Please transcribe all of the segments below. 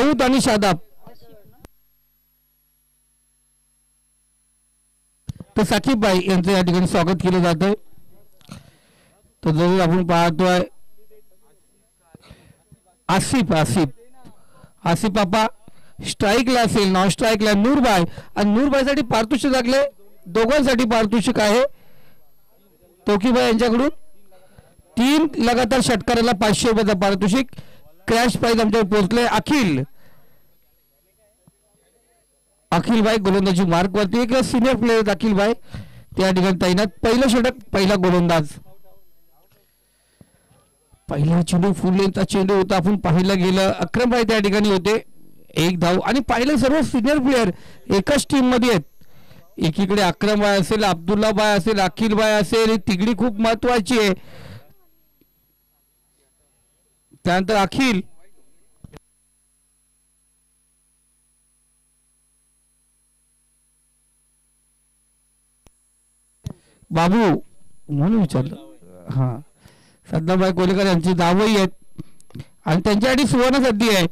दाऊद आणि शादाब. तर साकीब भाई यांचं या ठिकाणी स्वागत केलं जात आहे. तर जरूर आपण पाहतोय आसिफ आसिफ आसिफ पापा स्ट्राईकला असेल, नॉन स्ट्राईकला नूरबाई, आणि नूरबाईसाठी पारितोषिक लागले. दोघांसाठी पारितोषिक आहे तोकीबाई यांच्याकडून. 3 लगातार षटकाराला 500 रुपयाचा पारितोषिक. क्रॅश प्राइज आमच्यावर पोहोचले. अखिल भाई गोलंदाजी मार्क वरती एक सिनियर प्लेयर अखिल भाई त्या ठिकाणी तैनात. पहिलं षटक पहिला गोलंदाज. पहिला चेंडू फुल लेंथचा चेंडू होता. आपण पाहायला गेलं अक्रम भाई त्या ठिकाणी होते. 1 धाव आणि पाहिलं सर्व सिनियर प्लेयर एकाच टीम मध्ये आहेत. एकीकडे अक्रम भाई असेल, अब्दुल्ला भाई असेल, अखिल भाई असेल. ही तिगडी खूप महत्वाची आहे. त्यानंतर अखिल बाबू म्हणून विचारलं. हा सद्दामभाई कोलेकर यांची धावही आहेत आणि त्यांच्यासाठी सुवर्ण संधी आहे.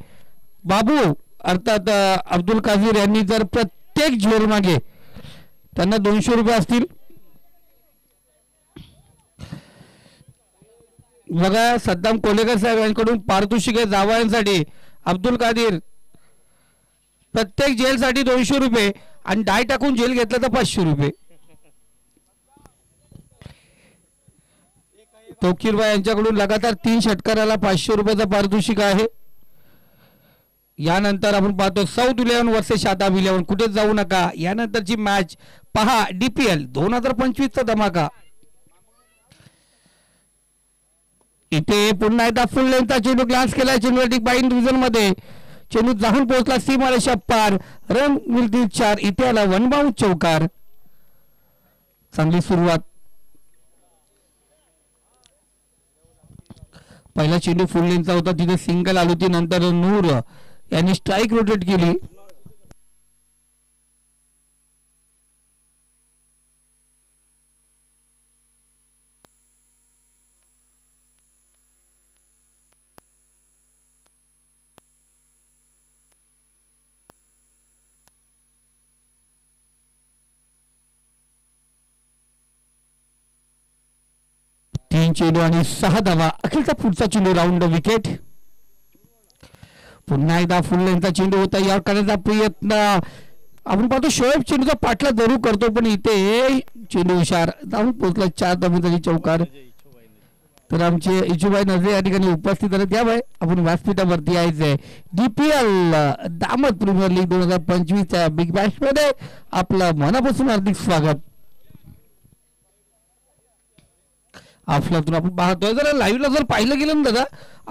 बाबू अर्थात अब्दुल काजीर यांनी जर प्रत्येक झेल मागे त्यांना 200 रुपये असतील. बघा सद्दाम कोलेकर साहेब यांच्याकडून पारितोषिक आहे जावयांसाठी. अब्दुल कादीर प्रत्येक जेलसाठी 200 रुपये आणि डाय टाकून जेल घेतला तर 500 रुपये. तोकीरबाई यांच्याकडून लगातार 3 षटकाराला 500 रुपयाचा पारितोषिक आहे. यानंतर आपण पाहतो साऊथ 11 वर्सेस शादाब 11. कुठेच जाऊ नका. यानंतरची मॅच पहा. DPL 2025 चा धमाका. इथे पुन्हा एकदा फुल लेंथचा चेंडू ग्लान्स केला. चेंडू बाईन डिव्हिजन मध्ये चेंडू जाऊन पोहोचला सीमारेषा पार. रन मिळतील 4. इथे आला 1 बाउंड चौकार. चांगली सुरुवात. पहिला चेंडू फुल लेंथचा होता. तिथे सिंगल आली होती. नंतर नूर यांनी स्ट्राईक रोटेट केली. चेंडू आणि 6 धावा. अखेरचा पुढचा चेंडू राऊंड विकेट. पुन्हा एकदा फुल लेंथचा चेंडू होता. या करण्याचा प्रयत्न आपण पाहतो. शोएब चेंडूचा पाठला जरूर करतो पण इथे चेंडू हुशार जाऊन पोहोचला. 4 धावांसाठी चौकार. तर आमचे इचूबाई नजरे या ठिकाणी उपस्थित आहेत. त्यामुळे आपण व्यासपीठावरती यायचंय. DPL दामद प्रीमियर लीग 2025 च्या बिग बॅश मध्ये आपलं मनापासून हार्दिक स्वागत. अफलातून आपण पाहतोय. जरा लाईव्हला जर पाहिलं गेलं ना दादा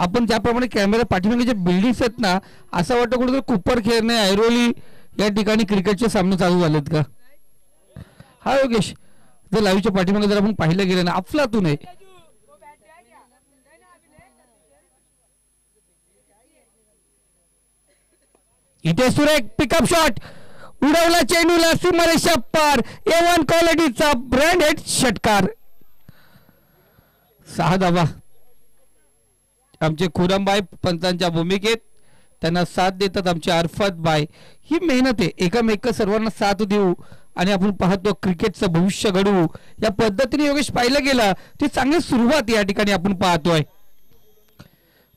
आपण ज्याप्रमाणे कॅमेरा पाठीमागे जे बिल्डिंग्स आहेत ना असं वाटतं कुठेतरी कुप्पर खेळणे ऐरोली या ठिकाणी क्रिकेटचे सामने चालू झालेत का. हा योगेश जर लाईव्हच्या पाठीमागे जर आपण पाहिलं गेलं ना अफलातून आहे. इथे सुरेख पिकअप शॉट उडवला चेंडूला सीमारेषा पार. A1 क्वालिटीचा ब्रँडेड षटकार. 6 धावा. आमचे खुरमबाई पंचांच्या भूमिकेत त्यांना साथ देतात आमचे अरफत बाय. ही मेहनत आहे. एकमेक सर्वांना साथ देऊ आणि आपण पाहतो क्रिकेटचं भविष्य घडवू या पद्धतीने योगेश पाहिलं गेलं ती चांगली सुरुवात या ठिकाणी आपण पाहतोय.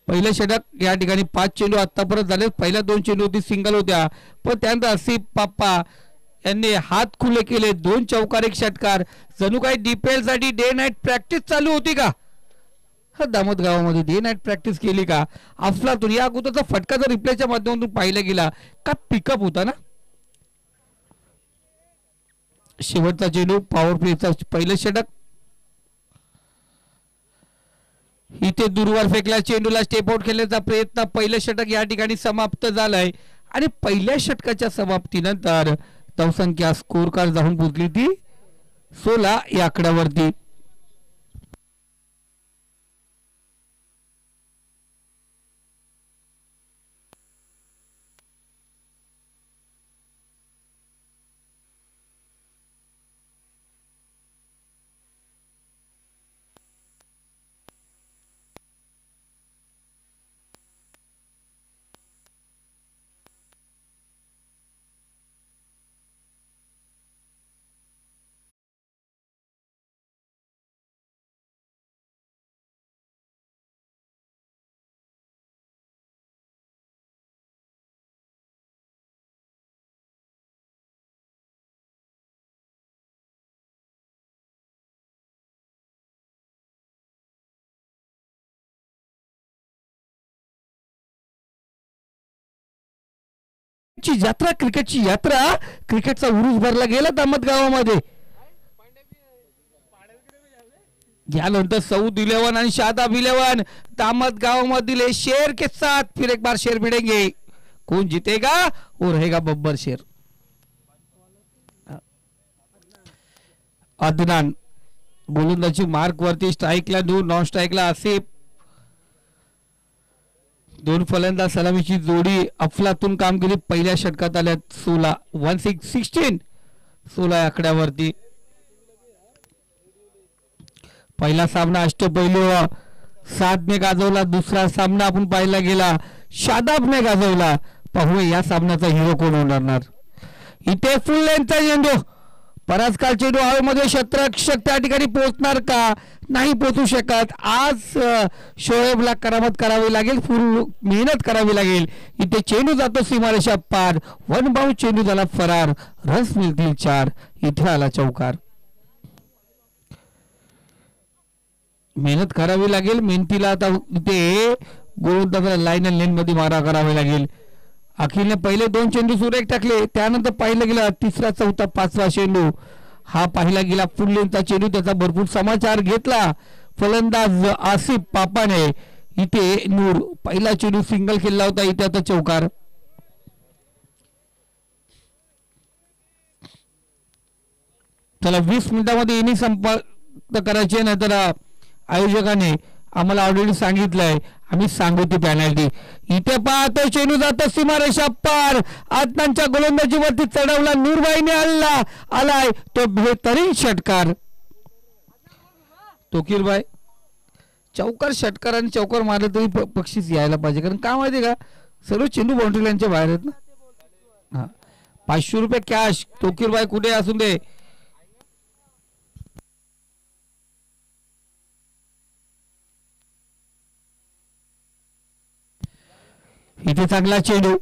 पहिलं षटक या ठिकाणी 5 चेंडू आतापर्यंत झाले. पहिल्या 2 चेंडू होती सिंगल होत्या पण त्यानंतर आसिफ पाप्पा यांनी हात खुले केले. 2 चौकार 1 षटकार. जणू काही DPL साठी डे नाईट प्रॅक्टिस चालू होती का. दामोद गावामध्ये डे नाईट प्रॅक्टिस केली का. अफलातून या अगोदरचा फटका जर रिप्लेच्या माध्यमातून पाहिला गेला का पिकअप होता ना. शेवटचा चेंडू पॉवर प्लेचा पहिलं षटक. इथे दूरवर फेकला चेंडूला स्टेप आउट खेळण्याचा प्रयत्न. पहिलं षटक या ठिकाणी समाप्त झालंय आणि पहिल्या षटकाच्या समाप्तीनंतर धावसंख्या स्कोर कार्ड जाऊन पोहोचली ती 16 या आकड्यावरती. यात्रा क्रिकेटची यात्रा क्रिकेटचा उरूस भरला गेला दामत गावामध्ये. यानंतर सऊद 11 आणि शादाब 11 दामत गावामधील शेर के साथ फिर एक बार शेर भिड़ेंगे. कौन जीतेगा वो रहेगा बब्बर शेर. अदनान गोलंदाजी मार्क वरती, स्ट्राईकला नूर, नॉन स्ट्राईकला आसिफ. दोन फलंदाज सलामीची जोडी अफलातून कामगिरी पहिल्या षटकात आल्यात. 16 आकड्यावरती पहिला सामना अष्टपैलू साधने गाजवला. दुसरा सामना आपण पाहायला गेला शादाबने गाजवला. पाहूया या सामन्याचा हिरो कोण होणार. इथे फुल लेंथचा चेंडू, पराजकाल चेंडू हवेमध्ये, क्षेत्ररक्षक त्या ठिकाणी पोहोचणार का, नाही पोहोचू शकत. आज शोएबला करामत करावी लागेल, फुल मेहनत करावी लागेल. इथे चेंडू जातो सीमारेषा पार, वन बाउंड चेंडू झाला फरार, रस मिळतील 4. इथे आला चौकार. मेहनत करावी लागेल मेहनतीला. आता इथे गोलंदाजाला लाईन अँड लेन मध्ये मारा करावे लागेल. अखिलने पहिले 2 चेंडू सुरेख टाकले, त्यानंतर पाहिला गेला 3रा 4था 5वा चेंडू. हा पाहिला गेला फुल लेनचा चेंडू, त्याचा भरपूर समाचार घेतला फलंदाज आसिफ पापाने. इथे नूर पहिला चेंडू सिंगल खेळला होता, इथे आता चौकार. चला 20 मिनिटांमध्ये इनिंग संपन्न करायचे, नाहीतर आयोजकाने आम्हाला ऑलरेडी सांगितलंय, आम्ही सांगू ती पेनल्टी. इथे पाहतो चेंडू जातो सीमारेषा पार, आदनानच्या गोलंदाजीवरती चढवला, नूरबाईने आलाय तो बेहतरीन षटकार. तोकीरबाई चौकार षटकार आणि चौकार मारलं तरी बक्षीस यायला पाहिजे, कारण का माहिती का सर्व चेंडू बाउंड्री लाईनच्या बाहेर आहेत ना. 500 रुपये कॅश. तोकीरबाई कुठे असून दे. इथे चांगला चेंडू,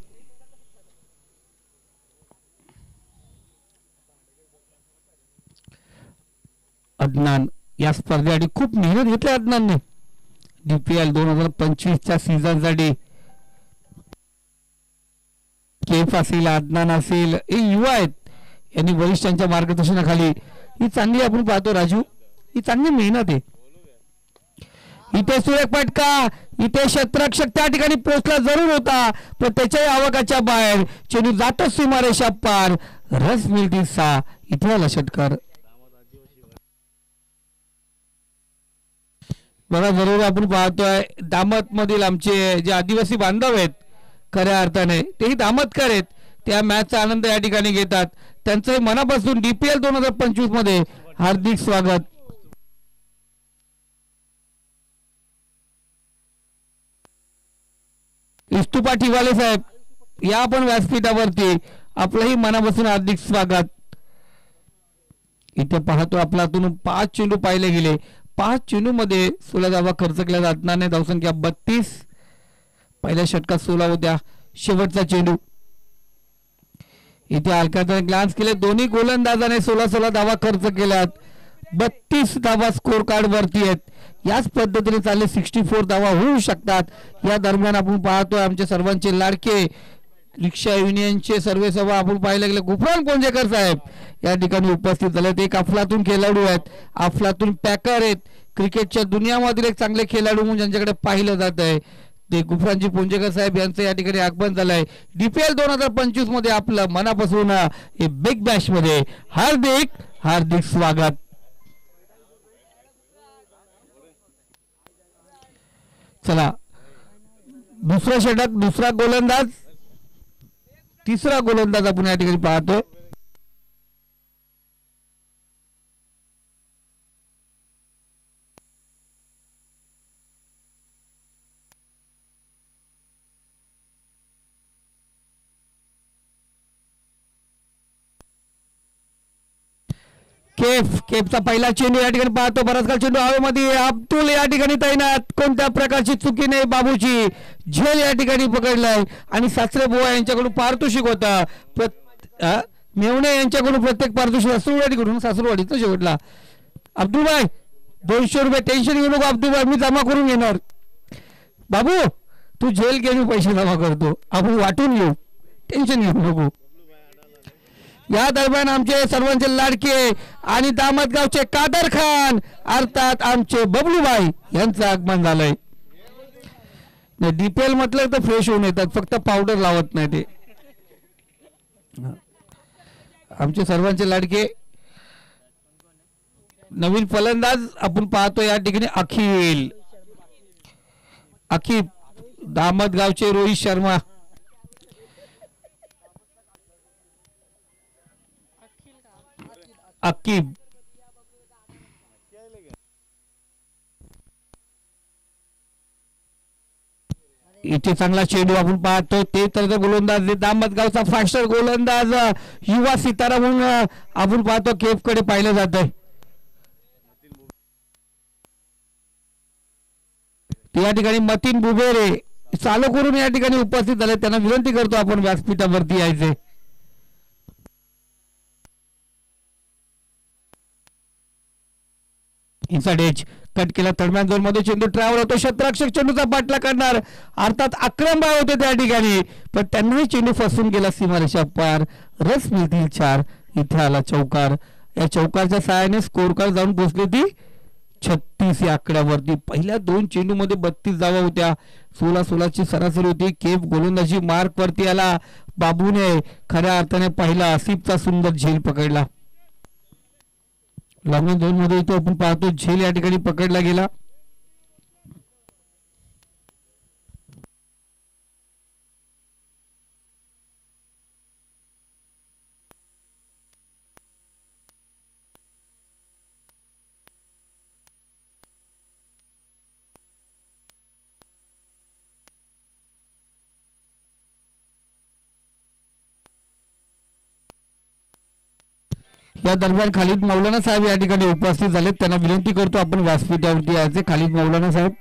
अदनान या स्पर्धेसाठी खूप मेहनत घेतली अदनानने. DPL 2025च्या सीझन साठी केफ असेल, अदनान असेल, हे युवा आहेत, यांनी वरिष्ठांच्या मार्गदर्शनाखाली ही चांगली आपण पाहतो राजू, ही चांगली मेहनत आहे. इथे सुरेख फटका, इथे क्षेत्ररक्षक त्या ठिकाणी पोहोचला जरूर होता, पण त्याच्या आवकाच्या बाहेर चेंडू जातो सीमारेषा पार, रस मिळतील 6. इथे आला षटकार. बघा जरूर आपण पाहतोय दामत मधील आमचे जे आदिवासी बांधव आहेत खऱ्या अर्थाने तेही दामतकर आहेत, त्या मॅचचा आनंद या ठिकाणी घेतात. त्यांचं मनापासून DPL 2025 मध्ये हार्दिक स्वागत. इस्तुपा ठिवाले साहेब या आपण व्यासपीठावरती, आपलंही मनापासून हार्दिक स्वागत. इथे पाहतो आपल्यातून 5 चेंडू पाहिले गेले, 5 चेंडू मध्ये 16 धावा खर्च केल्या जाणार नाही. धावसंख्या 32, पहिल्या षटकात 16 होत्या. शेवटचा चेंडू इथे हलक्याने ग्लान्स केले, दोन्ही गोलंदाजाने 16 धावा खर्च केल्यात, 32 धावा स्कोर कार्ड वरती आहेत. याच पद्धतीने चालले 64 धावा होऊ शकतात. या दरम्यान आपण पाहतोय आमचे सर्वांचे लाडके रिक्षा युनियनचे सर्वेसभा आपण पाहायला गेले गुफरान पोंजेकर साहेब या ठिकाणी उपस्थित झालेत. एक अफलातून खेळाडू आहेत, अफलातून पॅकर आहेत, क्रिकेटच्या दुनियामधील एक चांगले खेळाडू म्हणून ज्यांच्याकडे पाहिलं जात आहे ते गुफरानजी पोंजेकर साहेब यांचं या ठिकाणी आगमन झालंय. DPL 2025 मध्ये आपलं मनापासून हे बिग बॅश मध्ये हार्दिक हार्दिक स्वागत. चला दुसरा षटक, दुसरा गोलंदाज, तिसरा गोलंदाज आपण या ठिकाणी पाहतोय. केफचा पहिला चेंडू या ठिकाणी पाहतो, बराच काळ चेंडू हवेमध्ये, अब्दुल या ठिकाणी तैनात, कोणत्या प्रकारची चुकी नाही, बाबूची झेल या ठिकाणी पकडलाय आणि सासरे बुवा यांच्याकडून पारितोषिक होता, मेवणे यांच्याकडून प्रत्येक पारितोषिक सासुरवाडीकडून, सासुरवाडीचं शेवटला. अब्दुल भाई 200 रुपये, टेन्शन घेऊ नको अब्दुल भाई, मी जमा करून घेणार. बाबू तू झेल घेऊन पैसे जमा करतो, आपण वाटून घेऊ, टेन्शन घेऊ नको. या दरम्यान आमचे सर्वांचे लाडके आणि दामदगावचे कादर खान अर्थात आमचे बबलूभाई यांचं आगमन झालंय. डीपीएल म्हटलं तर फ्रेश होऊन येतात, फक्त पावडर लावत नाही ते. आमचे सर्वांचे लाडके नवीन फलंदाज आपण पाहतो या ठिकाणी अखिल दामदगावचे रोहित शर्मा. अकीब इथे चांगला चेंडू आपण पाहतो, ते तर गोलंदाज दामदगावचा फास्टर गोलंदाज युवा सितारा म्हणून आपण पाहतो केप कडे पाहिलं जात आहे. या ठिकाणी मतीन बुबेरे चालू करून या ठिकाणी उपस्थित झाले, त्यांना विनंती करतो आपण व्यासपीठावरती यायचे. इनसाइड एज कट केला, दरम्यान झोन मध्ये चेंडू ट्रॅव्हल होतो, क्षेत्ररक्षक चेंडूचा पाठला करणार अर्थात अक्रमबाई होते त्या ठिकाणी, पण त्यांनाही चेंडू फसवून गेला सीमारेषा पार. रस मिळतील 4. इथे आला चौकार. या चौकारच्या सहाय्याने स्कोर कार्ड जाऊन पोहोचली ती 36 या आकड्यावरती. पहिल्या 2 चेंडू मध्ये 32 धावा होत्या, 16 ची सरासरी होती. केप गोलंदाजी मार्क वरती आला. बाबूने खऱ्या अर्थाने पहिला आसिफचा सुंदर झेल पकडला. लॉंग झोन मध्ये इथे आपण पाहतो झेल या ठिकाणी पकडला गेला. या दरम्यान खालिद मौलाना साहेब या ठिकाणी उपस्थित झाले, त्यांना विनंती करतो आपण व्यासपीठावरती यायचे. खालिद मौलाना साहेब.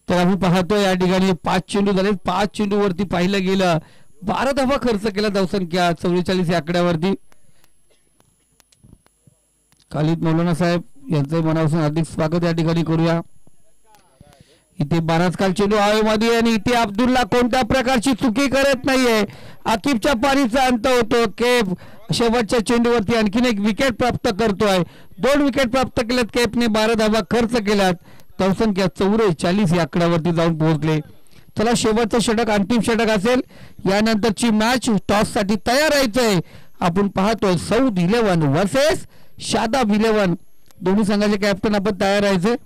तर आम्ही पाहतो या ठिकाणी 5 चेंडू झाले, 5 चेंडू वरती पाहिलं गेलं, 12 धावा खर्च केला धावसंख्या 44 या आकड्यावरती. खालिद मौलाना साहेब यांचे मनापासून हार्दिक स्वागत या ठिकाणी करूया. इथे बराच काल चेंडू हवेमध्ये आणि इथे अब्दुल्ला कोणत्या प्रकारची चुकी करत नाहीये. आकिबच्या पारीचा अंत होतो. केप शेवटच्या चेंडूवरती आणखीन एक विकेट प्राप्त करतोय. 2 विकेट प्राप्त केल्यात केपने, 12 धावा खर्च केल्यात, धावसंख्या 44 या आकड्यावरती जाऊन पोहोचले. चला शेवटचं षटक अंतिम षटक असेल, यानंतरची मॅच टॉस साठी तयार राहायचंय. आपण पाहतोय सौद 11 वर्सेस शादाब 11, दोन्ही संघाचे कॅप्टन आपण तयार राहायचे.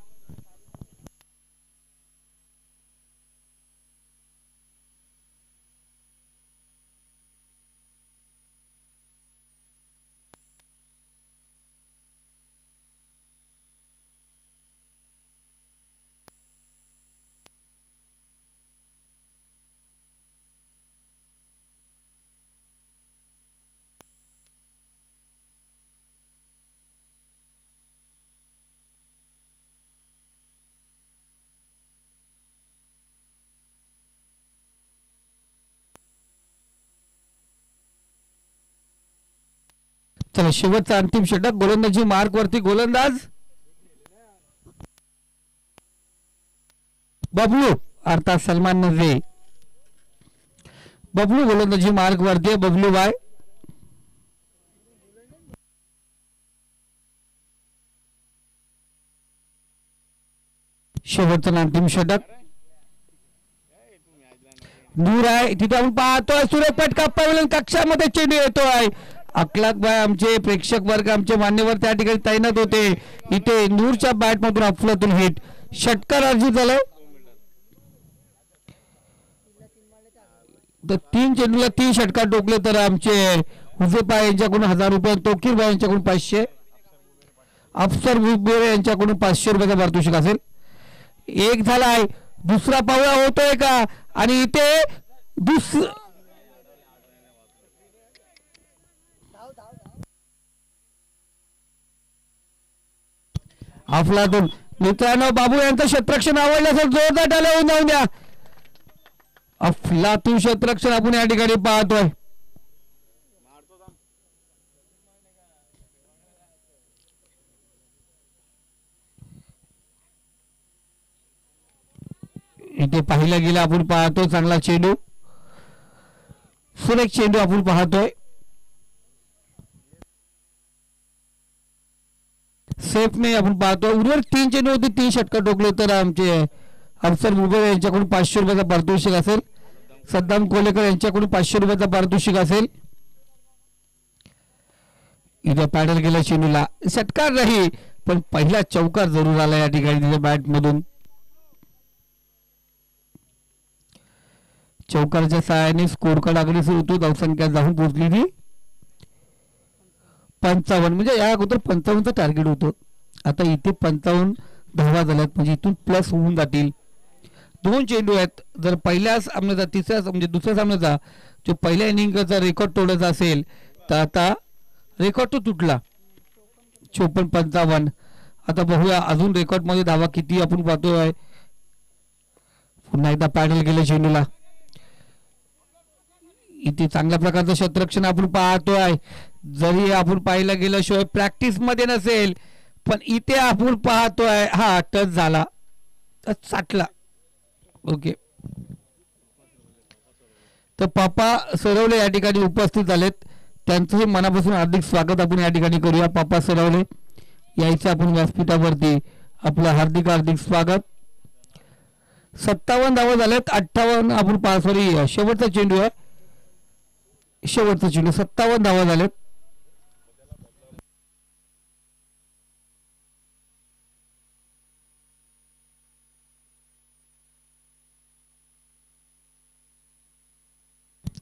चला शेवटचा अंतिम षटक, गोलंदाजी मार्क वरती गोलंदाज बबलू अर्थात सलमान नजरे. बबलू गोलंदाजी मार्क वरती, बबलू बाय. शेवटचं अंतिम षटक दूर आहे, तिथे आपण पाहतोय सुरेख फटका पवलन कक्षामध्ये चेंडू येतोय अखलाकबाई आमचे प्रेक्षक वर्ग आमचे मान्यवर त्या ठिकाणी तैनात होते. इथे नूरच्या बॅट मधून अफलातून हिट षटकार अर्जित झालाय. तर 3 चेंडूला 3 षटकार टोकले तर आमचे हुसेपा यांच्याकडून 1000 रुपये, तोकीरबाई यांच्याकडून 500, अफसर बुबेरे यांच्याकडून 500 रुपयाचा पारितोषिक असेल. एक झालाय, दुसरा पावला होतोय का? आणि इथे अफलातून मित्रांनो बाबू यांचं क्षेत्ररक्षण आवडलं असेल जोरदार टाळ्या होऊन जाऊन द्या. अफलातून क्षेत्ररक्षण आपण या ठिकाणी पाहतोय. इथे पाहिला गेला आपण पाहतो चांगला चेंडू, सुरेख चेंडू आपण पाहतोय. सेफ नाही आपण पाहतो. उर्वरित 3 चेंडू होते 3 षटकार टोकले तर आमचे अफसर बुबेरे यांच्याकडून 500 रुपयाचा पारितोषिक असेल. सद्दाम कोलेकर यांच्याकडून 500 रुपयाचा पारितोषिक असेल. इथे पॅडल गेला चेंडूला, षटकार नाही पण पहिला चौकार जरूर आला या ठिकाणी तिच्या बॅट मधून. चौकारच्या सहाय्याने स्कोर कार्ड अग्रेसर होतो. धावसंख्या जाऊन पोहोचली ती 55, म्हणजे या अगोदर 55चं टार्गेट होतं. आता इथे 55 धावा झाल्यात, म्हणजे इथून प्लस होऊन जातील. 2 चेंडू आहेत. जर पहिल्या सामन्याचा तिसऱ्या म्हणजे दुसऱ्या सामन्याचा जो पहिल्या इनिंगचा रेकॉर्ड तोडायचा असेल तर आता रेकॉर्ड तो तुटला 54-55. आता बघूया अजून रेकॉर्ड मध्ये धावा किती आपण पाहतोय. पुन्हा एकदा पॅडल गेले चेंडूला. इथे चांगल्या प्रकारचं क्षेत्ररक्षण आपण पाहतोय. जरी आपण पाहिलं गेलं शिवाय प्रॅक्टिस मध्ये नसेल पण इथे आपण पाहतोय हा टच झाला, टच साठला. ओके, तर पापा सरवले या ठिकाणी उपस्थित झालेत. त्यांचंही मनापासून हार्दिक स्वागत आपण या ठिकाणी करूया. पापा सरवले यायचं आपण व्यासपीठावरती, आपलं हार्दिक हार्दिक स्वागत. 57 धावा झाल्यात. 58 आपण सॉरी शेवटचा चेंडू आहे, शेवटचा चेंडू. 57 धावा झाल्यात.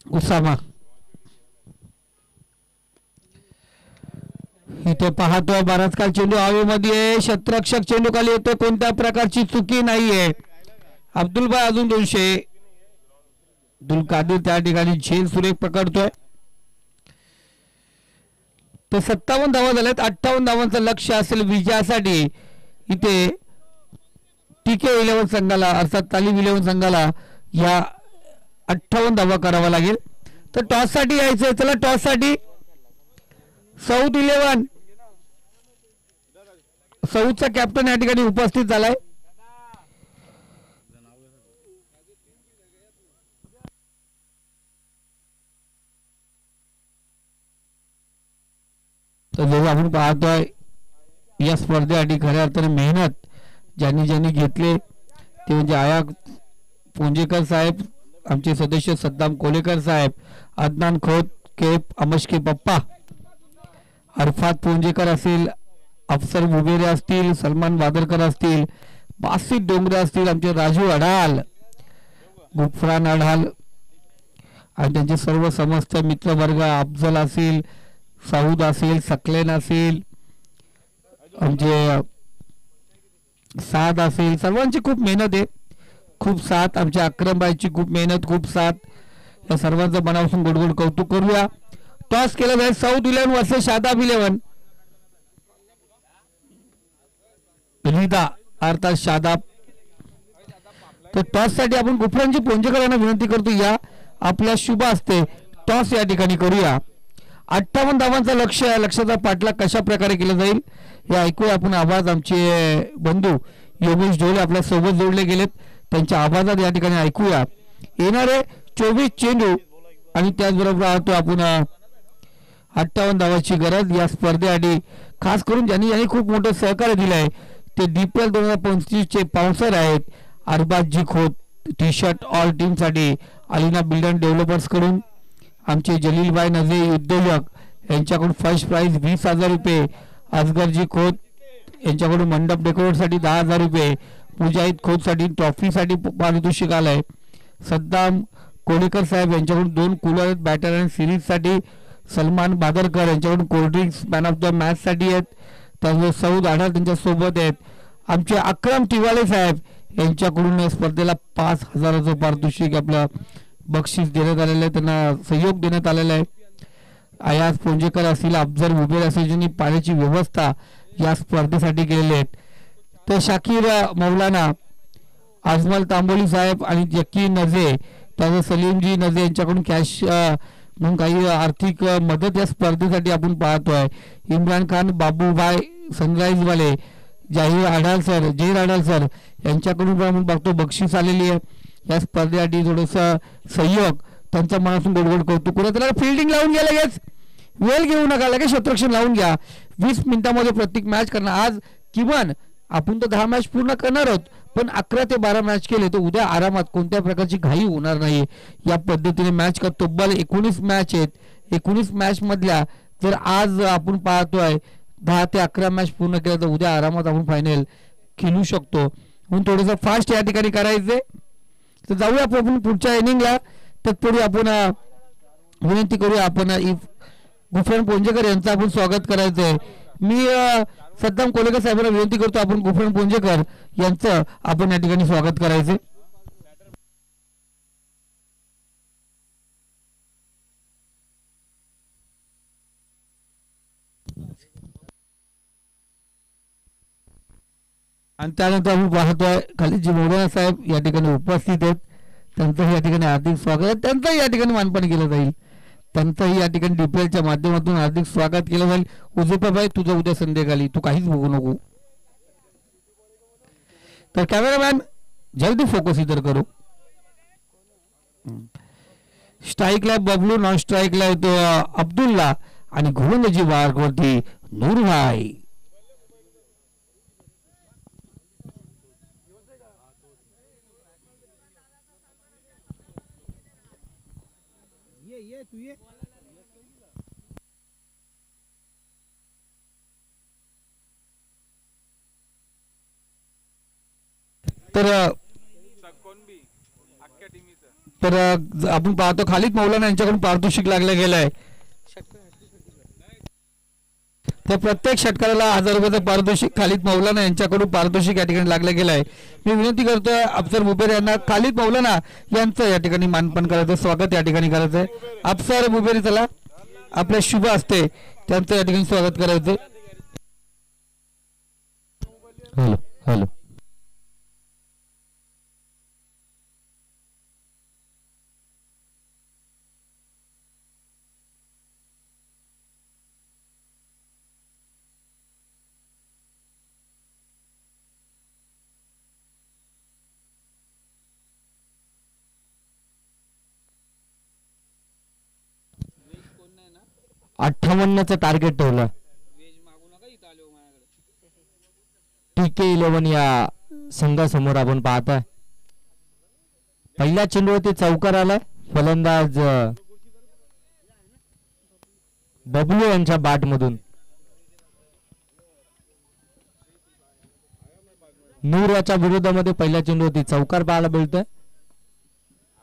उसामा इथे पाहतोय बराच काल चेंडू हवेमध्ये, क्षेत्ररक्षक चेंडू खाली येतो, कोणत्या प्रकारची चुकी नाहीये. अब्दुल भाई अजून 200, अब्दुल कादिर त्या ठिकाणी झेल सुरेख पकडतोय. तर 57 धावा झाल्यात. 58 धावांचं लक्ष असेल विजयासाठी. इथे टीके 11 संघाला अर्थात तालीम 11 संघाला या 58 धावा करावा लागेल. तर टॉस साठी यायचंय. चला टॉस साठी साऊथ 11 साऊथचा कॅप्टन या ठिकाणी उपस्थित झालाय. तर जेव्हा आपण पाहतोय या स्पर्धेसाठी खऱ्या अर्थाने मेहनत ज्यांनी ज्यांनी घेतले ते म्हणजे आया पुंजेकर साहेब, आमचे सदस्य सद्दाम कोलेकर साहेब, अदनान खोत केप, अमशके पप्पा, अरफात पुंजेकर असेल, अफसर बुबेरे असतील, सलमान वादरकर असतील, बासित डोंगरे असतील, आमचे राजू अढाल, गुफरान अढाल आणि त्यांचे सर्व समस्त मित्रवर्ग, अफजल असेल, साऊद असेल, सकलेन असेल, आमचे साथ असेल, सर्वांची खूप मेहनत आहे, खूप साथ. आमच्या अक्रमबाईची खूप मेहनत, खूप साथ. या सर्वांचं मनापासून गोडगोड कौतुक करूया. टॉस केला जाईल साऊथ 11 वर्सेस शादाब 11. रिदा अर्थात शादाब. तर टॉस साठी आपण गुफरांची पोंजेकर यांना विनंती करतो या आपल्या शुभ असते टॉस या ठिकाणी करूया. 58 धावांचा लक्ष आहे. लक्षाचा पाठलाग कशा प्रकारे केला जाईल हे ऐकूया आपण. आवाज आमचे बंधू योगेश ढोले आपल्या सोबत जोडले गेलेत, त्यांच्या आवाजात या ठिकाणी ऐकूया. येणारे 24 चेंडू आणि त्याचबरोबर राहतो आपण 58 धावांची गरज या स्पर्धेसाठी. खास करून ज्यांनी यांनी खूप मोठं सहकार्य दिलं आहे ते DPL 2025 चे पाउन्सर आहेत. Arbaz ji Khot T shirt all team साठी अलिना बिल्डर डेव्हलपर्स कडून, आमचे जलीलभाई नजे उद्योजक यांच्याकडून फर्स्ट प्राइज 20,000 रुपये, असगरजी खोत यांच्याकडून मंडप डेकोरेटसाठी 10,000 रुपये, मुजाहिद खोतसाठी ट्रॉफीसाठी पारितोषिक आलंय, सद्दाम कोळीकर साहेब यांच्याकडून 2 कूलर बॅटर आणि सिरीजसाठी, सलमान बादरकर यांच्याकडून कोल्ड्रिंक्स मॅन ऑफ द मॅचसाठी आहेत, त्यामुळे सौद आढाल त्यांच्यासोबत आहेत, आमचे अक्रम टिवाले साहेब यांच्याकडून या स्पर्धेला 5,000चं पारितोषिक आपलं बक्षीस देण्यात आलेलं आहे, त्यांना सहयोग देण्यात आलेला आहे. आयाज पोंजेकर असतील, अफजल उबेर असेल ज्यांनी पाण्याची व्यवस्था या स्पर्धेसाठी केलेली आहेत. तर शाकीर मौलाना, आजमल तांबोली साहेब आणि जक्की नजे, त्याचं सलीमजी नजे यांच्याकडून कॅश म्हणून काही आर्थिक मदत या स्पर्धेसाठी आपण पाहतोय. इम्रान खान, बाबूभाई सनराईजवाले, जहीर आढाल सर यांच्याकडून आपण बघतो बक्षीस आलेली आहे. या स्पर्धेसाठी थोडंसं सहयोग त्यांच्या मनातून गोडगोड कौतुक करू. त्याला फिल्डिंग लावून घ्या, लगेच वेळ घेऊ नका, लगेच शतरक्षण लावून घ्या. 20 मिनिटांमध्ये प्रत्येक मॅच करणार. आज किमान आपण तर 10 मॅच पूर्ण करणार आहोत, पण 11 ते 12 मॅच केले तर उद्या आरामात कोणत्या प्रकारची घाई होणार नाही. या पद्धतीने मॅच कर. तब्बल 19 मॅच आहेत. 19 मॅच मधल्या जर आज आपण पाहतोय 10 ते 11 मॅच पूर्ण केल्या तर उद्या आरामात आपण फायनल खेळू शकतो. म्हणून थोडंसं फास्ट या ठिकाणी करायचंय. तर जाऊया आपण पुढच्या इनिंगला. तत्पूर्वी आपण विनंती करूया, आपण गुफेन पोंजेकर यांचं आपण स्वागत करायचंय. मी सद्दाम कोलेकर साहेबांना विनंती करतो, आपण गुफेन पोंजेकर यांचं आपण या ठिकाणी स्वागत करायचंय. आणि त्यानंतर आपण पाहतोय खाली जी मौलाना साहेब या ठिकाणी उपस्थित आहेत, त्यांचं या ठिकाणी हार्दिक स्वागत, त्यांचंही या ठिकाणी मानपान केलं जाईल. त्यांचंही या ठिकाणी डीपीएलच्या माध्यमातून हार्दिक स्वागत केलं जाईल. उजेपाबाई, तुझं उद्या संध्याकाळी तू काहीच बघू नको. तर कॅमेरामॅन जल्दी फोकस इधर करो. स्ट्राईकला बबलू, नॉन स्ट्राईकला येतो अब्दुल्ला आणि गोलंदाजी मार्गवरती नूरभाई. तर आपण पाहतो खालिद मौलाना यांच्याकडून पारितोषिक लागलं गेलंय. तर प्रत्येक षटकाराला 1000 रुपयाचं पारितोषिक खालिद मौलाना यांच्याकडून पारितोषिक या ठिकाणी लागलं गेलंय. मी विनंती करतोय अफसर मुबेर यांना खालिद मौलाना यांचं या ठिकाणी मानपान करायचं, स्वागत या ठिकाणी करायचंय. अफसर मुबेर चला, आपल्या शुभ असते त्यांचं या ठिकाणी स्वागत करायचं. Hello hello. चं टार्गेट ठेवलं. TK11 या संघासमोर आपण पाहताय. पहिल्या चेंडूवरती चौकार आलाय. फलंदाज बबलू यांच्या बॅट मधून. नूर याच्या विरोधामध्ये पहिल्या चेंडूवरती चौकार पाहायला मिळतोय.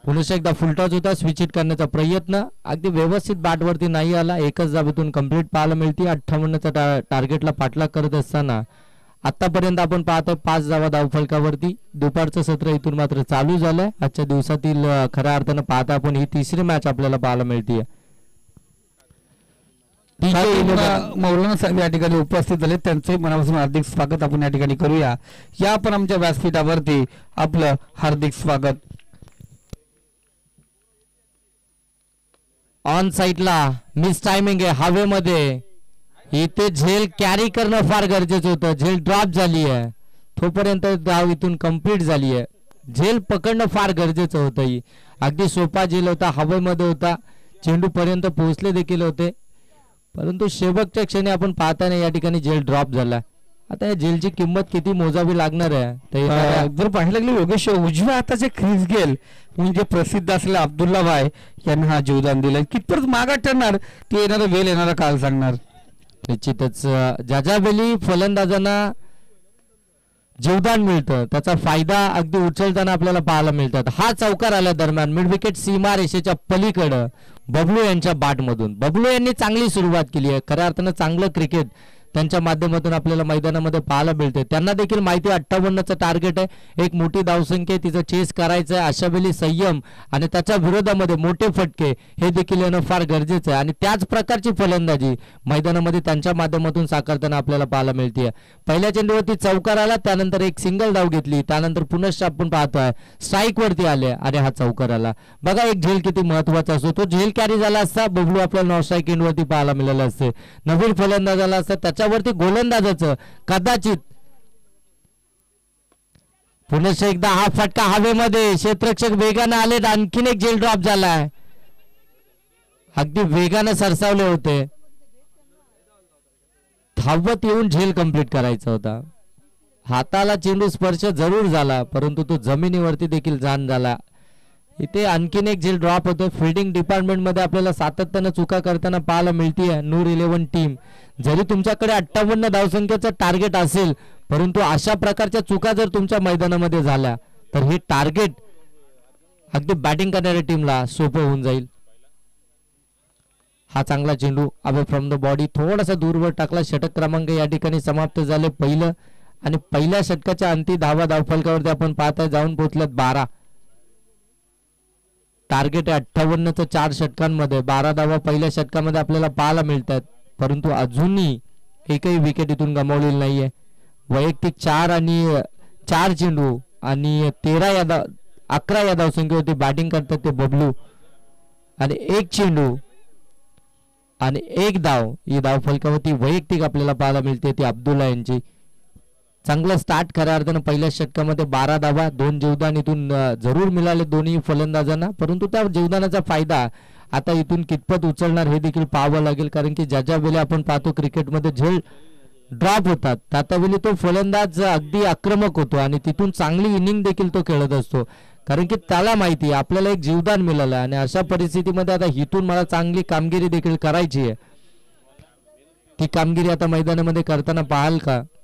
पुन्हा एकदा फुलटॉस होता, स्विच हिट करण्याचा प्रयत्न अगदी व्यवस्थित बॅटवरती नाही आला. एकच जाबेतून कंप्लीट पाहायला मिळते. 58च्या टार्गेटला पाठलाग करत असताना आतापर्यंत आपण पाहतोय 5 धावा धावफलकावरती. दुपारचं सत्र इथून मात्र चालू झालंय. आजच्या दिवसातील खऱ्या अर्थानं पाहता आपण ही तिसरी मॅच आपल्याला पाहायला मिळते. मौलाना साहेब या ठिकाणी उपस्थित झाले, त्यांचंही मनापासून हार्दिक स्वागत आपण या ठिकाणी करूया. या आपण आमच्या व्यासपीठावरती आपलं हार्दिक स्वागत. ऑन साइडला मिस टायमिंग आहे हवेमध्ये. इथे झेल कॅरी करणं फार गरजेचं होतं. झेल ड्रॉप झाली आहे, तोपर्यंत धाव इथून कंप्लीट झाली आहे. झेल पकडणं फार गरजेचं होतं. अगदी सोपा झेल होता, हवेमध्ये होता, चेंडू पर्यंत पोहोचले देखील होते, परंतु शेवटच्या क्षणी आपण पाहताना या ठिकाणी झेल ड्रॉप झाला. आता या झेलची किंमत किती मोजावी लागणार आहे तर जर पाहायला गेलं योगेश, उजव्या हाताचे ख्रिस गेल म्हणजे प्रसिद्ध असलेला अब्दुल्ला भाई यांना हा जीवदान दिलं. कितपर्यंत मागात ठरणार ते येणारा वेळ येणारा काल सांगणार. निश्चितच ज्या वेळी फलंदाजांना जीवदान मिळतं त्याचा फायदा अगदी उचलताना आपल्याला पाहायला मिळतात. हा चौकार आल्या दरम्यान मिड विकेट सीमा रेषेच्या पलीकडं बबलू यांच्या बॅटमधून बबलू यांनी चांगली सुरुवात केली आहे. खऱ्या अर्थानं चांगलं क्रिकेट त्यांच्या माध्यमातून आपल्याला मैदानामध्ये पाहायला मिळते. त्यांना देखील माहिती 58चं टार्गेट आहे, एक मोठी धावसंख्या तिचं चेस करायचं आहे. अशा वेळी संयम आणि त्याच्या विरोधामध्ये मोठे फटके हे देखील येणं फार गरजेचं आहे आणि त्याच प्रकारची फलंदाजी मैदानामध्ये त्यांच्या माध्यमातून साकारताना आपल्याला पाहायला मिळते. पहिल्या चेंडूवरती चौकार आला, त्यानंतर एक सिंगल धाव घेतली, त्यानंतर पुनश्च आपण पाहतोय स्ट्राईक वरती आले आणि हा चौकार आला. बघा एक झेल किती महत्वाचा असतो. तो झेल कॅरी झाला असता बबलू आपल्याला नॉन स्ट्राईक एंडवरती पाहायला मिळालं असते. नवीन फलंदाज आला असता त्याच्यावरती गोलंदाजाचं कदाचित पुनश्च एकदा हा फटका हवेमध्ये, क्षेत्ररक्षक वेगाने आले, आणखीन एक झेल ड्रॉप झालाय. अगदी वेगाने सरसावले होते, धावत येऊन झेल कंप्लीट करायचा होता. हाताला चेंडू स्पर्श जरूर झाला परंतु तो जमिनीवरती देखील जाण झाला. इथे आणखीन एक झेल ड्रॉप होतो. फिल्डिंग डिपार्टमेंट मध्ये आपल्याला सातत्यानं चुका करताना पाहायला मिळते. नूर 11 टीम जरी तुमच्याकडे 58 धावसंख्येचं टार्गेट असेल परंतु अशा प्रकारच्या चुका जर तुमच्या मैदानामध्ये झाल्या तर हे टार्गेट अगदी बॅटिंग करणाऱ्या टीमला सोपं होऊन जाईल. हा चांगला चेंडू अवे फ्रॉम द बॉडी थोडासा दूरवर टाकला. षटक क्रमांक या ठिकाणी समाप्त झाले पहिलं आणि पहिल्या षटकाच्या अंती धावा धावफलकावरती आपण पाहताय जाऊन पोहोचल्यात 12. टार्गेट आहे 58चं 4 षटकांमध्ये 12 धावा पहिल्या षटकामध्ये आपल्याला पाहायला मिळतात परंतु अजूनही एकही विकेट इथून गमावलेली नाहीये. वैयक्तिक 4 चेंडू आणि 11 या धावसंख्येवरती बॅटिंग करतात ते बबलू आणि 1 चेंडू आणि 1 धाव ही धावफलकावरती वैयक्तिक आपल्याला पाहायला मिळते ती अब्दुल्ला यांची. चांगला स्टार्ट खऱ्या अर्थानं पहिल्या षटकामध्ये 12 धावा 2 जीवदान इथून जरूर मिळाले दोन्ही फलंदाजांना परंतु त्या जीवदानाचा फायदा आता इथून कितपत उचलणार हे देखील पाहावं लागेल. कारण की ज्या वेळी आपण पाहतो क्रिकेटमध्ये झेल ड्रॉप होतात त्यावेळी तो फलंदाज अगदी आक्रमक होतो आणि तिथून चांगली इनिंग देखील तो खेळत असतो कारण की त्याला माहिती आहे आपल्याला एक जीवदान मिळालं आणि अशा परिस्थितीमध्ये आता इथून मला चांगली कामगिरी देखील करायची आहे. ती कामगिरी आता मैदानामध्ये करताना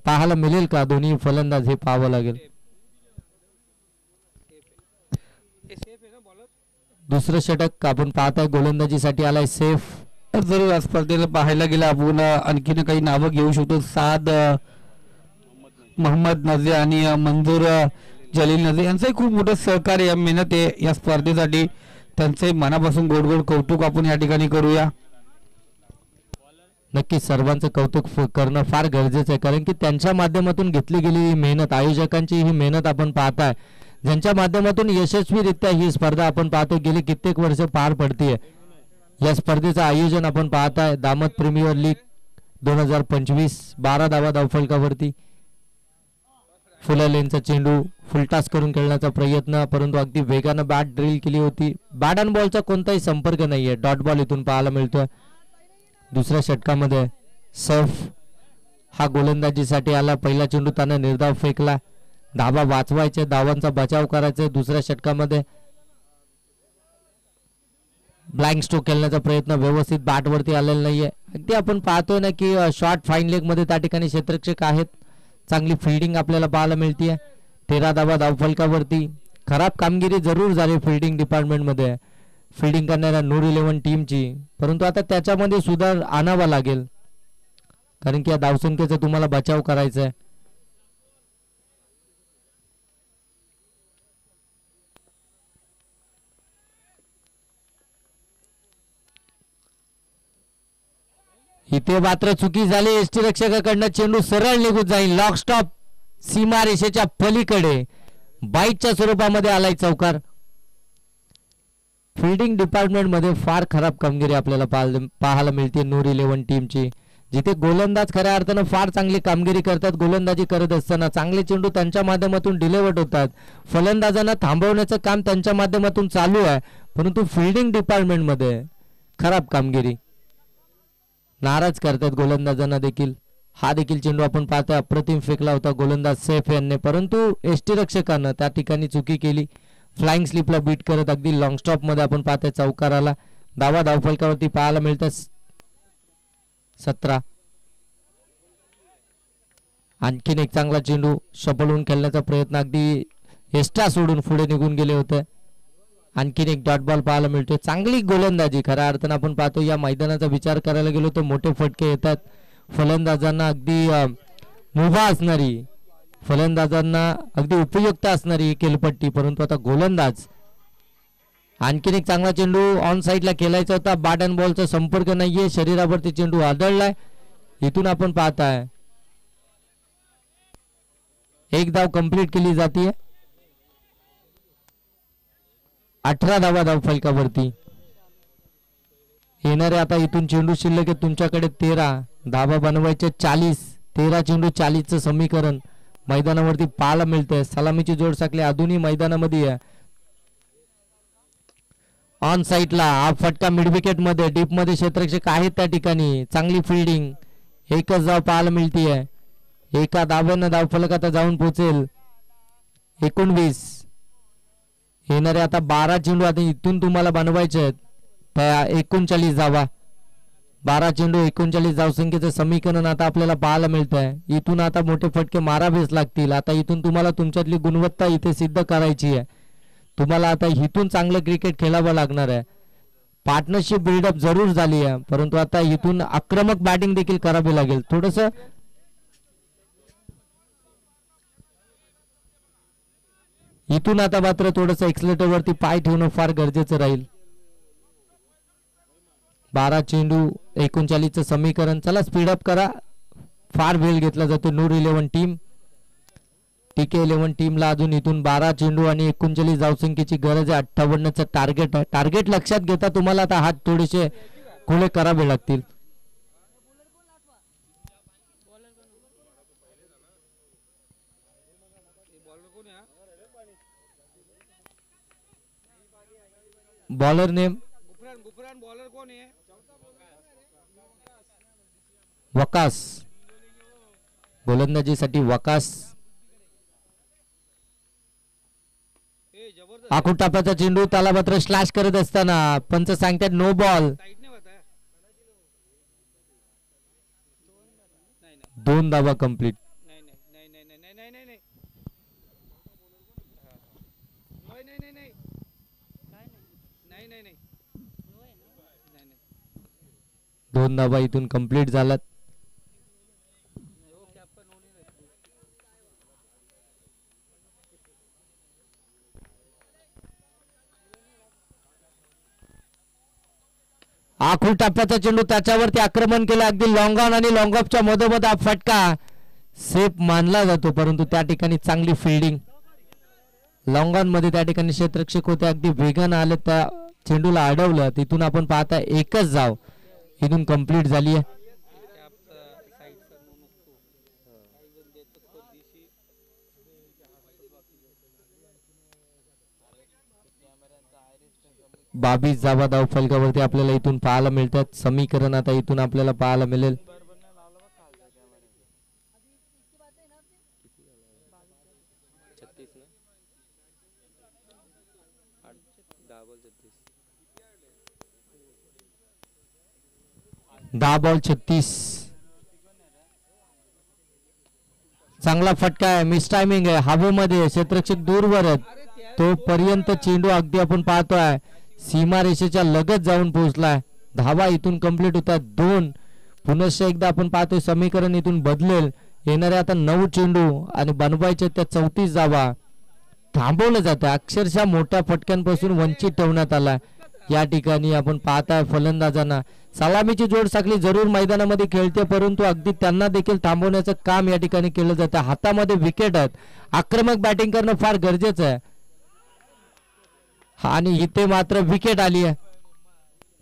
पाहायला मिळेल का दोन्ही फलंदाज हे पाहावं लागेल. दुसरं षटक आपण पाहताय गोलंदाजीसाठी आलाय सेफ. जरूर आज स्पर्धेला पाहायला गेलं आपण आणखीन काही नावं घेऊ शकतो. साद मोहम्मद नझे आणि मंजूर जलील नझे यांचंही खूप मोठं सहकार्य मेहनत आहे या स्पर्धेसाठी. त्यांचे मनापासून गोड गोड कौतुक आपण या ठिकाणी करूया. नक्कीच सर्वांचं कौतुक करणं फार गरजेचं आहे कारण की त्यांच्या माध्यमातून घेतली गेलेली मेहनत आयोजकांची ही मेहनत आपण पाहताय ज्यांच्या माध्यमातून यशस्वीरित्या ही स्पर्धा आपण पाहतो गेली कित्येक वर्ष पार पडतीये. या स्पर्धेचं आयोजन आपण पाहताय दामत प्रीमियर लीग 2025 12 धावा धावफलकावरती. फुलालेंचा चेंडू फुलटास करून खेळण्याचा प्रयत्न परंतु अगदी वेगानं बॅट ड्रिल केली होती. बॅट अँड बॉलचा कोणताही संपर्क नाहीये. डॉट बॉल इथून पाहायला मिळतोय. दुसऱ्या षटकामध्ये सफ हा गोलंदाजीसाठी आला. पहिला चेंडू त्याने निर्धाव फेकला. धावा वाचवायचे धावांचा बचाव करायचा. दुसऱ्या षटकामध्ये ब्लँक स्ट्रोक खेळण्याचा प्रयत्न व्यवस्थित बॅटवरती आलेला नाहीये. अगदी आपण पाहतोय ना की शॉर्ट फाईन लेग मध्ये त्या ठिकाणी क्षेत्ररक्षक आहेत. चांगली फिल्डिंग आपल्याला पाहायला मिळते. 13 धावा धावफलकावरती. खराब कामगिरी जरूर झाली फिल्डिंग डिपार्टमेंट मध्ये फिल्डिंग करणाऱ्या नूर 11 टीमची परंतु आता त्याच्यामध्ये सुधार आणावा लागेल कारण की या धावसंख्येचा तुम्हाला बचाव करायचा आहे. इथे मात्र चुकी झाली. यष्टीरक्षकाकडनं चेंडू सरळ निघून जाईल. लॉक स्टॉप सीमा रेषेच्या पलीकडे बाईटच्या स्वरूपामध्ये आलाय चौकार. फिल्डिंग डिपार्टमेंट मध्ये फार खराब कामगिरी आपल्याला पाहायला मिळते नूर 11 टीमची जिथे गोलंदाज खऱ्या अर्थानं फार चांगली कामगिरी करतात. गोलंदाजी करत असताना चांगले चेंडू त्यांच्या माध्यमातून डिलिव्हर्ड होतात. फलंदाजांना थांबवण्याचं काम त्यांच्या माध्यमातून चालू आहे परंतु फिल्डिंग डिपार्टमेंट मध्ये खराब कामगिरी नाराज करतात गोलंदाजांना देखील. हा देखील चेंडू आपण पाहतोय अप्रतिम फेकला होता गोलंदाज सैफ यांनी, परंतु यष्टीरक्षकानं त्या ठिकाणी चुकी केली. फ्लाइंग स्लिपला बीट करत अगदी लॉंग स्टॉप मध्ये आपण पाहतोय चौकाराला. धावा धावफलकावरती पाहायला मिळतात 17. आणखीन एक चांगला चेंडू शपलून खेळण्याचा प्रयत्न, अगदी एस्ट्रा सोडून पुढे निघून गेले होते. आणखीन एक डॉट बॉल पाहायला मिळतोय. चांगली गोलंदाजी खऱ्या अर्थानं आपण पाहतो. या मैदानाचा विचार करायला गेलो तर मोठे फटके येतात फलंदाजांना, अगदी मुभा असणारी, फलंदाजांना अगदी उपयुक्त असणारी खेळपट्टी, परंतु आता गोलंदाज. आणखीन एक चांगला चेंडू ऑन साईडला खेळायचा होता. बॅट अँड बॉलचा संपर्क नाहीये, शरीरावरती चेंडू आदळलाय. इथून आपण पाहताय एक धाव कंप्लीट केली जाते. 18 धावा धाव फलकावरती येणारे. आता इथून चेंडू शिल्लक आहे तुमच्याकडे 13 धावा बनवायचे 40. 13 चेंडू 40चं समीकरण मैदानावरती पाहायला मिळतंय. सलामीची जोड साखळी अजूनही मैदानामध्ये आहे. ऑन साईडला हा फटका मिड विकेट मध्ये, डीप मध्ये क्षेत्ररक्षक आहेत त्या ठिकाणी. चांगली फिल्डिंग, एकच धाव पाहायला मिळतीये. एका धाव्यानं धावफलक आता जाऊन पोहोचेल 19. येणारे आता 12 चेंडू आता इथून तुम्हाला बनवायचे आहेत 39 धावा. 12 चेंडू 39 धावसंख्येचं समीकरण आता आपल्याला पाहायला मिळत आहे. इथून आता मोठे फटके मारावेच लागतील. आता इथून तुम्हाला तुमच्यातली गुणवत्ता इथे सिद्ध करायची आहे. तुम्हाला आता इथून चांगलं क्रिकेट खेळावं लागणार आहे. पार्टनरशिप बिल्डअप जरूर झाली आहे, परंतु आता इथून आक्रमक बॅटिंग देखील करावी लागेल. थोडस इथून आता मात्र थोडस एक्सलेटर वरती पाय ठेवणं फार गरजेचं राहील. 12 चेंडू 39चं समीकरण. चला स्पीडअप करा, फार वेळ घेतला जातो. नूर 11 टीम, टीके 11 टीमला अजून इथून 12 चेंडू आणि 39 धावसंख्येची गरज आहे. 58चं टार्गेट आहे. टार्गेट लक्षात घेता तुम्हाला आता हात थोडेसे खुले करावे लागतील. बॉलर नेम वकास, गोलंदाजीसाठी वकास. आखूड टापाचा चेंडू त्याला मात्र स्लॅश करत असताना पंच सांगतात नो बॉल. 2 धावा कंप्लीट. दोन धावा इथून कंप्लीट झालात. आखूड टप्प्याचा चेंडू त्याच्यावरती आक्रमण केलं. अगदी लॉंग ऑन आणि लॉंग ऑफच्या मधोमध हा फटका सेफ मानला जातो, परंतु त्या ठिकाणी चांगली फिल्डिंग. लॉंग ऑन मध्ये त्या ठिकाणी क्षेत्ररक्षक होते, अगदी वेगानं आले, त्या चेंडूला अडवलं. तिथून आपण पाहता एकच धाव इथून कंप्लीट झाली आहे. बावीस धावा धाव फलकावरती आपल्याला इथून पाहायला मिळतात. समीकरण आता इथून आपल्याला पाहायला मिळेल. दहा बॉल 36. चांगला फटका आहे, मिस टायमिंग आहे. हवेमध्ये क्षेत्ररक्षक दूरवर आहेत, तो पर्यंत चेंडू अगदी आपण पाहतोय सीमा रेषेच्या लगत जाऊन पोहोचलाय. धावा इथून कंप्लीट होतात 2. पुनश्च एकदा आपण पाहतोय समीकरण इथून बदलेल. येणारे आता 9 चेंडू आणि बनवायचे त्या 34 धावा. थांबवलं जातं, अक्षरशः मोठ्या फटक्यांपासून वंचित ठेवण्यात आला. या ठिकाणी आपण पाहताय फलंदाजांना सलामीची जोड साखळी जरूर मैदानामध्ये खेळते, परंतु अगदी त्यांना देखील थांबवण्याचं काम या ठिकाणी केलं जातं. हातामध्ये विकेट आहेत, आक्रमक बॅटिंग करणं फार गरजेचं आहे. आणि इथे मात्र विकेट आली आहे.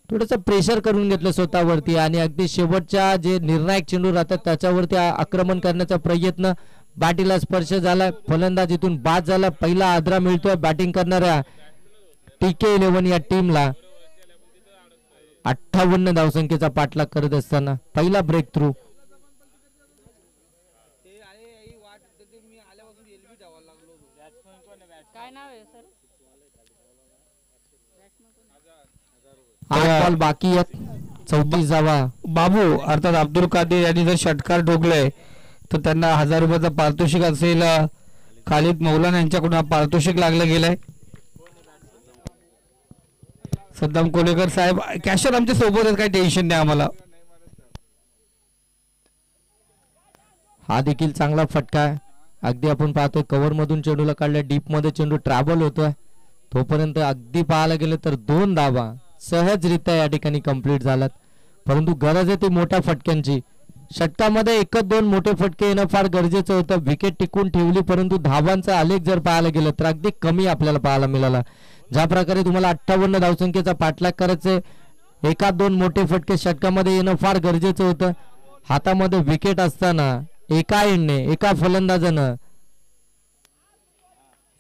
थोडस प्रेशर करून घेतलं स्वतःवरती आणि अगदी शेवटच्या जे निर्णायक चेंडू राहतात त्याच्यावरती आक्रमण करण्याचा प्रयत्न. बॅटीला स्पर्श झाला, फलंदाज इथून बाद झाला. पहिला आदरा मिळतोय बॅटिंग करणाऱ्या टीके 11 या टीमला. 58 धावसंख्येचा पाठलाग करत असताना पहिला ब्रेक थ्रू. काय नाव आहे सर? 8 बॉल बाकी आहेत, 34 धावा. बाबू अर्थात अब्दुल कादीर यांनी जर षटकार ठोकले तर त्यांना 1000 रुपयाचा पारितोषिक असेल. खालिद मौलाना यांच्याकडून हा पारितोषिक लागलं गेलंय. सद्दाम कोलेकर साहेब कॅशर आमच्या सोबत आहेत, काही टेन्शन नाही आम्हाला. हा देखील चांगला फटका आहे. अगदी आपण पाहतोय कव्हर मधून चेंडूला काढल्या, डीप मध्ये चेंडू ट्रॅव्हल होतोय. तोपर्यंत अगदी पाहायला गेलं तर 2 धावा सहजरित्या या ठिकाणी कंप्लीट झालात. परंतु गरज आहे ती मोठ्या फटक्यांची. षटकामध्ये 1-2 मोठे फटके येणं फार गरजेचं होतं. विकेट टिकून ठेवली, परंतु धावांचा आलेख जर पाहायला गेलं तर अगदी कमी आपल्याला पाहायला मिळाला. ज्या प्रकारे तुम्हाला 58 धावसंख्येचा पाठलाग करायचे, 1-2 मोठे फटके षटकामध्ये येणं फार गरजेचं होतं. हातामध्ये विकेट असताना एका एंडने एका फलंदाजानं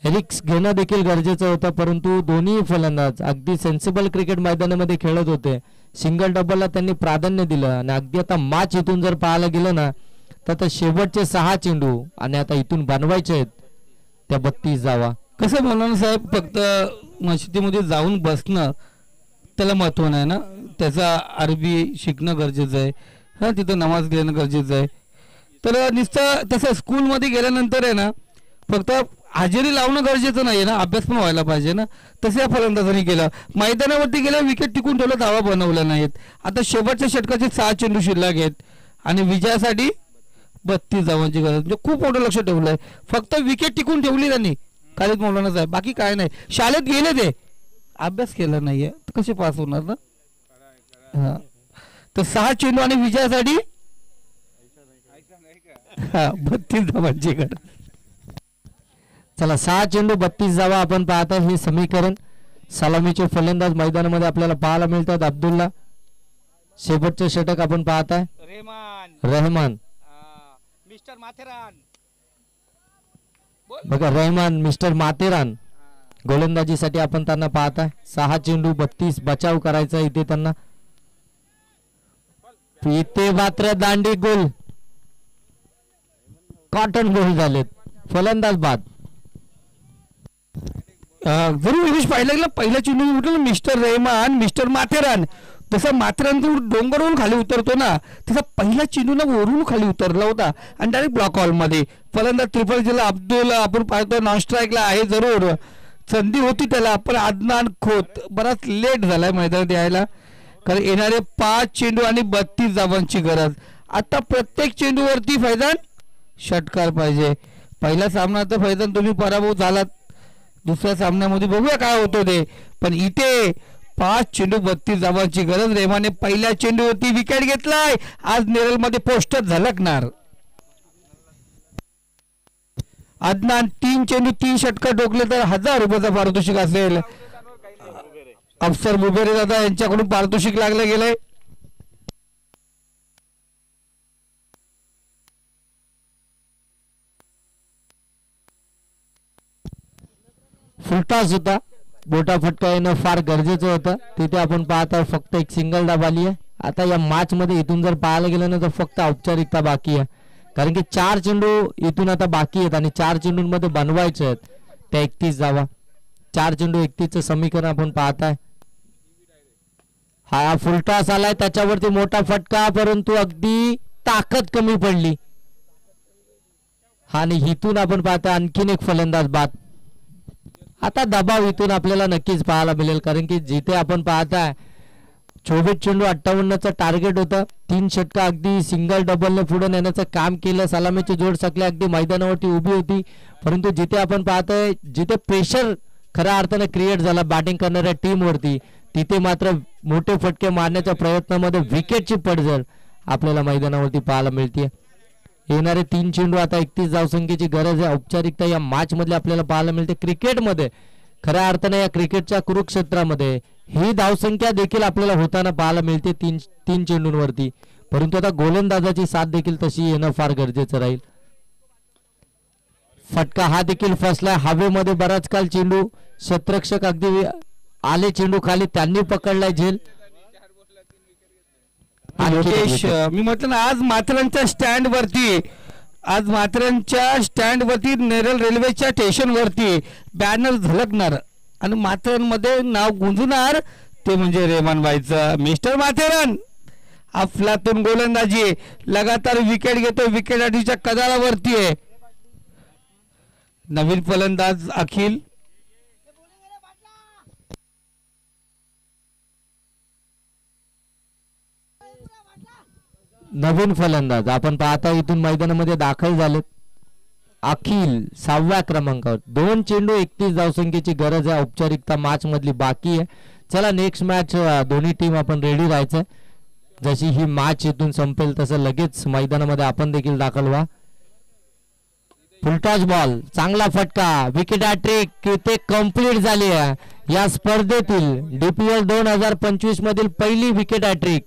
रिक्स घेणं देखील गरजेचं होतं. परंतु दोन्ही फलंदाज अगदी सेन्सिबल क्रिकेट मैदानामध्ये खेळत होते. सिंगल डबलला त्यांनी प्राधान्य दिलं आणि अगदी आता मॅच इथून जर पाहायला गेलं ना तर शेवटचे 6 चेंडू आणि आता इथून बनवायचे आहेत त्या 32 धावा. कसं मौलाना साहेब, फक्त मशिदीमध्ये जाऊन बसणं त्याला महत्व नाही ना, त्याचा अरबी शिकणं गरजेचं आहे. हां, तिथं नमाज घेणं गरजेचं आहे. तर नुसतं तसं स्कूलमध्ये गेल्यानंतर आहे ना फक्त हजेरी लावणं गरजेचं नाही आहे ना, अभ्यास पण व्हायला पाहिजे ना. तसं या फलंदाजांनी केलं. मैदानावरती गेल्या विकेट टिकून ठेवलं, धावा बनवल्या नाहीत. आता शेवटच्या षटकाचे 6 चेंडू शिल्लक आहेत आणि विजयासाठी 32 धावांची गरज. म्हणजे खूप मोठं लक्ष ठेवलं आहे. फक्त विकेट टिकून ठेवली त्यांनी खालिद मौलाना साहेब, बाकी काय नाही. शाळेत गेले ते, अभ्यास केला नाहीये तर कसे पास होणार ना. हां, तर 6 चेंडू आणि विजयासाठी 32 धावांची गरज. चला, 6 चेंडू 32 धावा आपण पाहता. हे समीकरण सलामीचे फलंदाज मैदानामध्ये आपल्याला पाहायला मिळतात. अब्दुल्ला, शेवटचे षटक आपण पाहताय रहमान. मिस्टर माथेरान, बघा रहमान मिस्टर माथेरान गोलंदाजीसाठी आपण त्यांना पाहताय. 6 चेंडू 32 बचाव करायचा इथे त्यांना. इथे मात्र दांडी गोल, कॉटन गोल झालेत, फलंदाज बाद. जरूर विशेष पाहिलं गेलं पहिल्या चेंडू म्हटलं मिस्टर रेहमान मिस्टर माथेरान. तसं माथेरान डोंगरवरून खाली उतरतो ना, तसा पहिला चेंडू ना वरून खाली उतरला होता आणि डायरेक्ट ब्लॉक हॉलमध्ये. फलंदाज त्रिफळ जिल्हा अब्दुल आपण पाहतो नॉन स्ट्राईकला आहे. जरूर संधी होती त्याला, पण अदनान खोत बराच लेट झालाय मैदानात यायला. कारण येणारे 5 चेंडू आणि 32 धावांची गरज. आता प्रत्येक चेंडूवरती फैजान षटकार पाहिजे. पहिला सामना तर फैजान तुम्ही पराभव झालात, दुसऱ्या सामन्यामध्ये बघूया काय होतं ते. पण इथे 5 चेंडू 32 धावांची गरज. रेहमाने पहिल्या चेंडूवरती विकेट घेतलाय. आज नेरलमध्ये पोस्टर झलकणार. अदनान 3 चेंडू 3 षटकार ठोकले तर 1000 रुपयाचा पारितोषिक असेल. अफसर बुबेरे दादा यांच्याकडून पारितोषिक लागलं गेलंय. फुलटॉस होता, मोठा फटका येणं फार गरजेचं होतं. तिथे आपण पाहता फक्त एक सिंगल धाव आली आहे. आता या मॅच मध्ये इथून जर पाहायला गेलं ना तर फक्त औपचारिकता बाकी आहे. कारण की 4 चेंडू इथून आता बाकी आहेत आणि 4 चेंडूंमध्ये बनवायचे आहेत त्या 31 धावा. 4 चेंडू 31चं समीकरण आपण पाहताय. हा फुलटॉस आलाय, त्याच्यावरती मोठा फटका, परंतु अगदी ताकद कमी पडली. आणि इथून आपण पाहता आणखीन एक फलंदाज बाद. आता दबाव इथून आपल्याला नक्कीच पाहायला मिळेल. कारण की जिथे आपण पाहताय 24 चेंडू 58चं टार्गेट होतं. 3 षटका अगदी सिंगल डबलने पुढे नेण्याचं काम केलं. सलामीची जोड सकले अगदी मैदानावरती उभी होती. परंतु जिथे आपण पाहतोय जिथे प्रेशर खऱ्या अर्थाने क्रिएट झाला बॅटिंग करणाऱ्या टीमवरती, तिथे मात्र मोठे फटके मारण्याच्या प्रयत्नामध्ये विकेटची पडझड आपल्याला मैदानावरती पाहायला मिळते. येणारे 3 चेंडू आता 31 धावसंख्येची गरज आहे. औपचारिकता या मॅच मध्ये आपल्याला पाहायला मिळते. क्रिकेटमध्ये खऱ्या अर्थाने या क्रिकेटच्या कुरुक्षेत्रामध्ये ही धावसंख्या देखील आपल्याला होताना पाहायला मिळते 3 चेंडूंवरती. परंतु आता गोलंदाजाची साथ देखील तशी येणं फार गरजेचं राहील. फटका हा देखील फसलाय हवेमध्ये. बराच काल चेंडू क्षेत्ररक्षक अगदी आले चेंडू खाली, त्यांनी पकडलाय झेल. लोकेश, मी म्हटलं ना आज माथेरानच्या स्टँड वरती आज माथेरानच्या स्टँड वरती नेरळ रेल्वेच्या स्टेशन वरती बॅनर झलकणार आणि माथेरानमध्ये नाव गुंजणार ते म्हणजे रेहमानबाईचं मिस्टर माथेरान. अफलातून गोलंदाजी, लगातार विकेट घेतो, विकेट आधीच्या कदाळावरती आहे. नवीन फलंदाज अखिल. नवीन फलंदाज आपण पाहता इथून मैदानामध्ये दाखल झालेत. अखिल 6व्या क्रमांकावर. 2 चेंडू 31 धावसंख्येची गरज आहे. औपचारिकता मॅच मधली बाकी आहे. चला नेक्स्ट मॅच दोन्ही टीम आपण रेडी राहायचं. जशी ही मॅच इथून संपेल तसं लगेच मैदानामध्ये आपण देखील दाखल व्हा. फुलटॉस बॉल, चांगला फटका, विकेट हॅट्रिक ते कंप्लीट झाली आहे. या स्पर्धेतील DPL 2025 मधील पहिली विकेट हॅट्रिक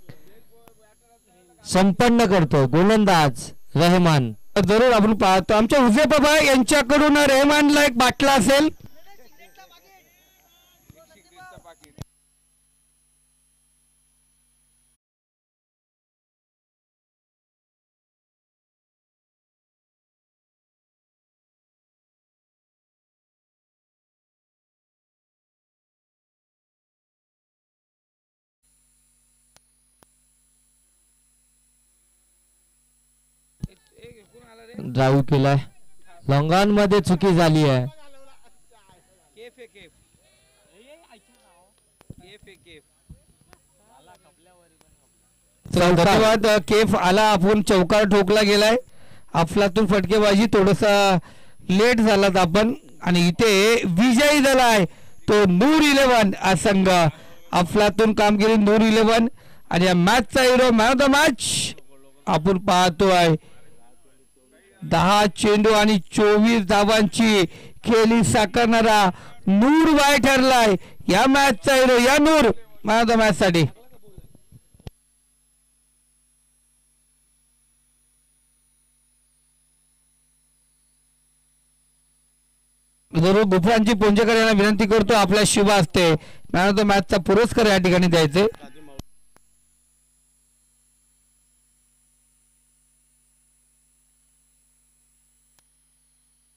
संपन्न करतो गोलंदाज रहमान. जरूर आपण पाहतो आमच्या हुजे बाबा यांच्याकडून रेहमानला एक बाटला असेल. ड्राईव्ह केलाय. लॉंगॉन मध्ये चुकी झाली आहे. धन्यवाद. केफ आला, आपण चौकार ठोकला गेलाय. अफलातून फटकेबाजी थोडासा लेट झालात आपण आणि इथे विजयी झालाय तो नूर 11 हा संघ. अफलातून कामगिरी नूर 11 आणि या मॅचचा hero man of the match आपण पाहतोय. 10 चेंडू आणि 24 धावांची खेळी साकारणारा नूर बाय ठरलाय या मॅचचा हिरो. या Noor man of the match साठी. जरूर गुफरांची पोंजेकर यांना विनंती करतो आपल्या शुभ असते मॅन ऑफ द मॅचचा पुरस्कार या ठिकाणी द्यायचे.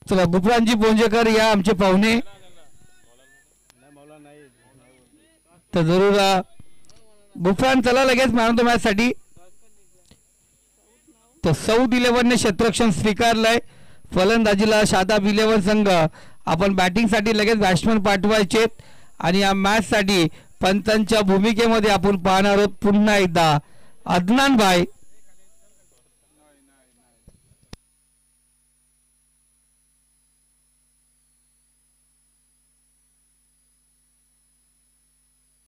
चला गुफरांची पोंजेकर या आमचे पाहुणे. तर जरूर गुफरान चला लगेच मॅन ऑफ द मॅच साठी. तर साऊथ 11 ने क्षेत्ररक्षण स्वीकारलंय. फलंदाजीला शादाब 11 संघ. आपण बॅटिंग साठी लगेच बॅट्समन पाठवायचे आणि या मॅच साठी पंचांच्या भूमिकेमध्ये आपण पाहणार आहोत पुन्हा एकदा अदनान भाई